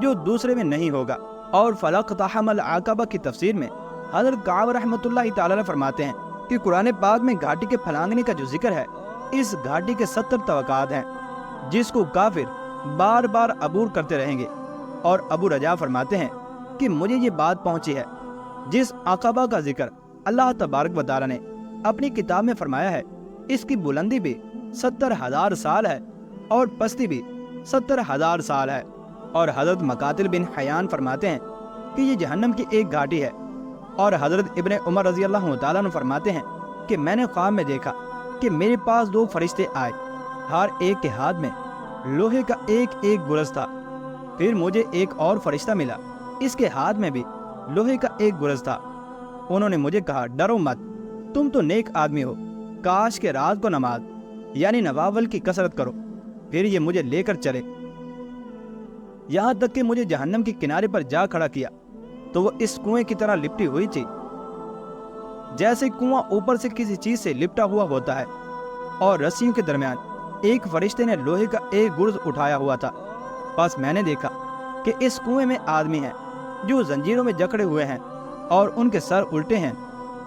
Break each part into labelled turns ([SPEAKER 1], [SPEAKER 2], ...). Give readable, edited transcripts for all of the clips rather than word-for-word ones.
[SPEAKER 1] جو دوسرے میں نہیں ہوگا۔ اور فلقتحم العقبہ کی تفسیر میں حضرت کعب رحمۃ اللہ تعالی علیہ فرماتے ہیں کہ قرآن پاک میں گھاٹی کے پھلانگنے کا جو ذکر ہے، اس گھاٹی کے 70 طبقات ہیں جس کو کافر بار بار عبور کرتے رہیں گے۔ اور ابو رجا فرماتے ہیں کہ مجھے یہ بات پہنچی ہے، جس عقبہ کا ذکر اللہ تبارک و تعالی نے اپنی کتاب میں فرمایا ہے، اس کی بلندی بھی 70,000 سال ہے اور پستی بھی 70,000 سال ہے۔ اور حضرت مقاتل بن حیان فرماتے ہیں کہ یہ جہنم کی ایک گھاٹی ہے۔ اور حضرت ابن عمر رضی اللہ تعالیٰ عنہ فرماتے ہیں کہ میں نے خواب میں دیکھا کہ میرے پاس 2 فرشتے آئے، ہر ایک کے ہاتھ میں لوہے کا ایک گرز تھا۔ پھر مجھے ایک اور فرشتہ ملا، اس کے ہاتھ میں بھی لوہے کا ایک گرز تھا۔ انہوں نے مجھے کہا، ڈرو مت، تم تو نیک آدمی ہو، کاش کے رات کو نماز یعنی نوافل کی کثرت کرو۔ پھر یہ مجھے لے کر چلے، یہاں تک کہ مجھے جہنم کے کنارے پر جا کھڑا کیا تو وہ اس کنویں کی طرح لپٹی ہوئی تھی، جیسے کنواں اوپر سے کسی چیز سے لپٹا ہوا ہوتا ہے۔ اور رسیوں کے درمیان ایک فرشتے نے لوہے کا ایک گرز اٹھایا ہوا تھا۔ پس میں نے دیکھا کہ اس کنویں میں آدمی ہیں جو زنجیروں میں جکڑے ہوئے ہیں اور ان کے سر الٹے ہیں۔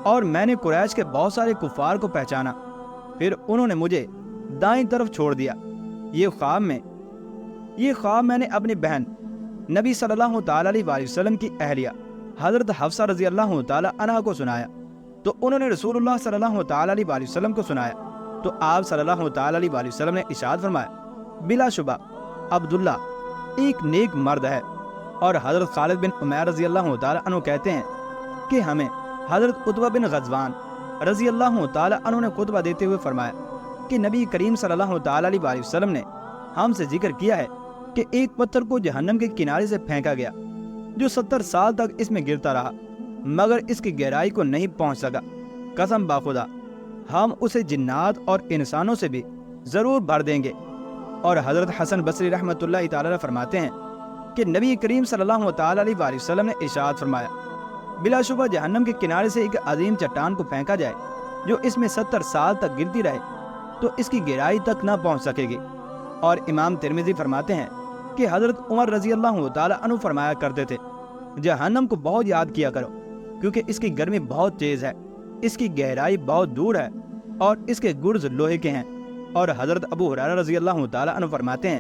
[SPEAKER 1] اور میں نے قریش کے بہت سارے کفار کو پہچانا۔ پھر انہوں نے مجھے دائیں طرف چھوڑ دیا۔ یہ خواب میں نے اپنی بہن نبی صلی اللہ تعالیٰ علیہ وسلم کی اہلیہ حضرت حفصہ رضی اللہ تعالیٰ عنہ کو سنایا، تو انہوں نے رسول اللہ صلی اللہ تعالیٰ علیہ وسلم کو سنایا، تو آپ صلی اللہ تعالیٰ علیہ وسلم نے ارشاد فرمایا، بلا شبہ عبداللہ ایک نیک مرد ہے۔ اور حضرت خالد بن عمیر رضی اللہ تعالیٰ عنہ کہتے ہیں کہ ہمیں حضرت عتبہ بن غزوان رضی اللہ تعالیٰ عنہ نے خطبہ دیتے ہوئے فرمایا کہ نبی کریم صلی اللہ تعالیٰ علیہ وسلم نے ہم سے ذکر کیا ہے کہ ایک پتھر کو جہنم کے کنارے سے پھینکا گیا جو 70 سال تک اس میں گرتا رہا مگر اس کی گہرائی کو نہیں پہنچ سکا۔ قسم باخدا ہم اسے جنات اور انسانوں سے بھی ضرور بھر دیں گے۔ اور حضرت حسن بصری رحمۃ اللہ تعالی فرماتے ہیں کہ نبی کریم صلی اللہ تعالی علیہ وسلم نے ارشاد فرمایا، بلا شبہ جہنم کے کنارے سے ایک عظیم چٹان کو پھینکا جائے جو اس میں 70 سال تک گرتی رہے تو اس کی گہرائی تک نہ پہنچ سکے گی۔ اور امام ترمذی فرماتے ہیں کہ حضرت عمر رضی اللہ تعالی عنہ فرمایا کرتے تھے، جہنم کو بہت یاد کیا کرو کیونکہ اس کی گرمی بہت تیز ہے، اس کی گہرائی بہت دور ہے اور اس کے گرز لوہے کے ہیں۔ اور حضرت ابو ہریرہ رضی اللہ تعالی عنہ فرماتے ہیں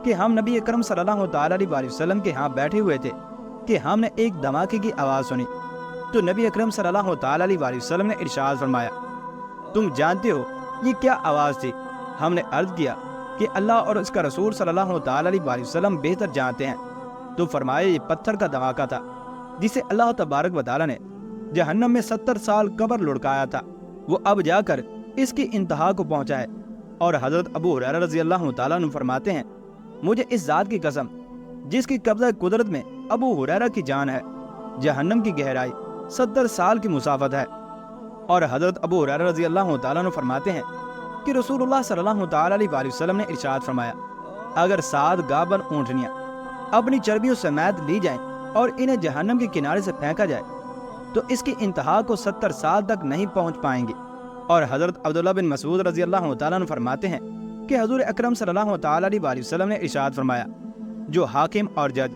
[SPEAKER 1] کہ ہم نبی اکرم صلی اللہ تعالی علیہ وسلم کے ہاں بیٹھے ہوئے تھے کہ ہم نے ایک دھماکے کی آواز سنی، تو نبی اکرم صلی اللہ تعالی علیہ وسلم نے ارشاد فرمایا، تم جانتے ہو یہ کیا آواز تھی؟ ہم نے عرض کیا کہ اللہ اور اس کا رسول صلی اللہ تعالی علیہ وسلم بہتر جانتے ہیں۔ تو فرمایا یہ پتھر کا دھماکہ تھا جسے اللہ تبارک و تعالی نے جہنم میں 70 سال قبر لڑکایا تھا، وہ اب جا کر اس کی انتہا کو پہنچا ہے۔ اور حضرت ابو ہریرہ رضی اللہ تعالیٰ عنہ فرماتے ہیں، مجھے اس ذات کی قسم جس کی قبضہ قدرت میں ابو ہریرہ کی جان ہے، جہنم کی گہرائی 70 سال کی مسافت ہے۔ اور حضرت ابو ہریرہ رضی اللہ تعالیٰ عنہ فرماتے ہیں کہ رسول اللہ صلی اللہ تعالیٰ علیہ وسلم نے ارشاد فرمایا، اگر 7 گابن اونٹنیاں اپنی چربیوں سمیت لی جائیں اور انہیں جہنم کے کنارے سے پھینکا جائے تو اس کی انتہا کو 70 سال تک نہیں پہنچ پائیں گے۔ اور حضرت عبداللہ بن مسعود رضی اللہ تعالیٰ عنہ فرماتے ہیں کہ حضور اکرم صلی اللہ تعالیٰ علیہ وسلم نے ارشاد فرمایا، جو حاکم اور جج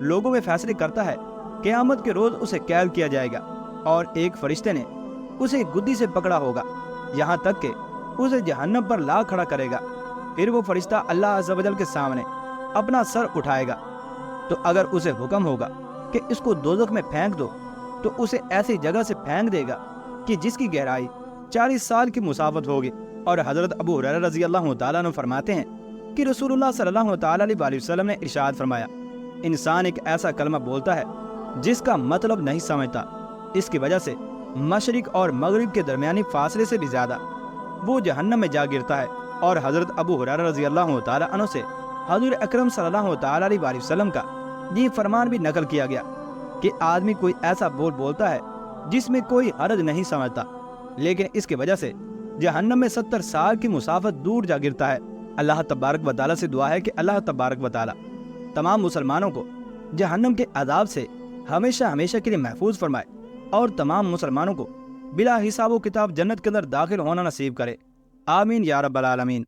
[SPEAKER 1] لوگوں میں فیصلے کرتا ہے قیامت کے روز اسے قید کیا جائے گا، اور ایک فرشتے نے اسے گدی سے پکڑا ہوگا یہاں تک کہ اسے جہنم پر لا کھڑا کرے گا۔ پھر وہ فرشتہ اللہ عز و جل کے سامنے اپنا سر اٹھائے گا، تو اگر اسے حکم ہوگا کہ اس کو دوزخ میں پھینک دو تو اسے ایسی جگہ سے پھینک دے گا کہ جس کی گہرائی 40 سال کی مسافت ہوگی۔ اور حضرت ابو ہریرہ رضی اللہ تعالیٰ عنہ فرماتے ہیں کہ رسول اللہ صلی اللہ تعالیٰ علیہ وسلم نے ارشاد فرمایا، انسان ایک ایسا کلمہ بولتا ہے جس کا مطلب نہیں سمجھتا، اس کی وجہ سے مشرق اور مغرب کے درمیانی فاصلے سے بھی زیادہ وہ جہنم میں جا گرتا ہے۔ اور حضرت ابو ہریرہ رضی اللہ تعالیٰ عنہ سے حضور اکرم صلی اللہ تعالیٰ علیہ وسلم کا یہ فرمان بھی نقل کیا گیا کہ آدمی کوئی ایسا بولتا ہے جس میں کوئی حرج نہیں سمجھتا، لیکن اس کی وجہ سے جہنم میں 70 سال کی مسافت دور جا گرتا ہے۔ اللہ تبارک و تعالیٰ سے دعا ہے کہ اللہ تبارک و تعالیٰ تمام مسلمانوں کو جہنم کے عذاب سے ہمیشہ ہمیشہ کے لیے محفوظ فرمائے اور تمام مسلمانوں کو بلا حساب و کتاب جنت کے اندر داخل ہونا نصیب کرے، آمین یا رب العالمین۔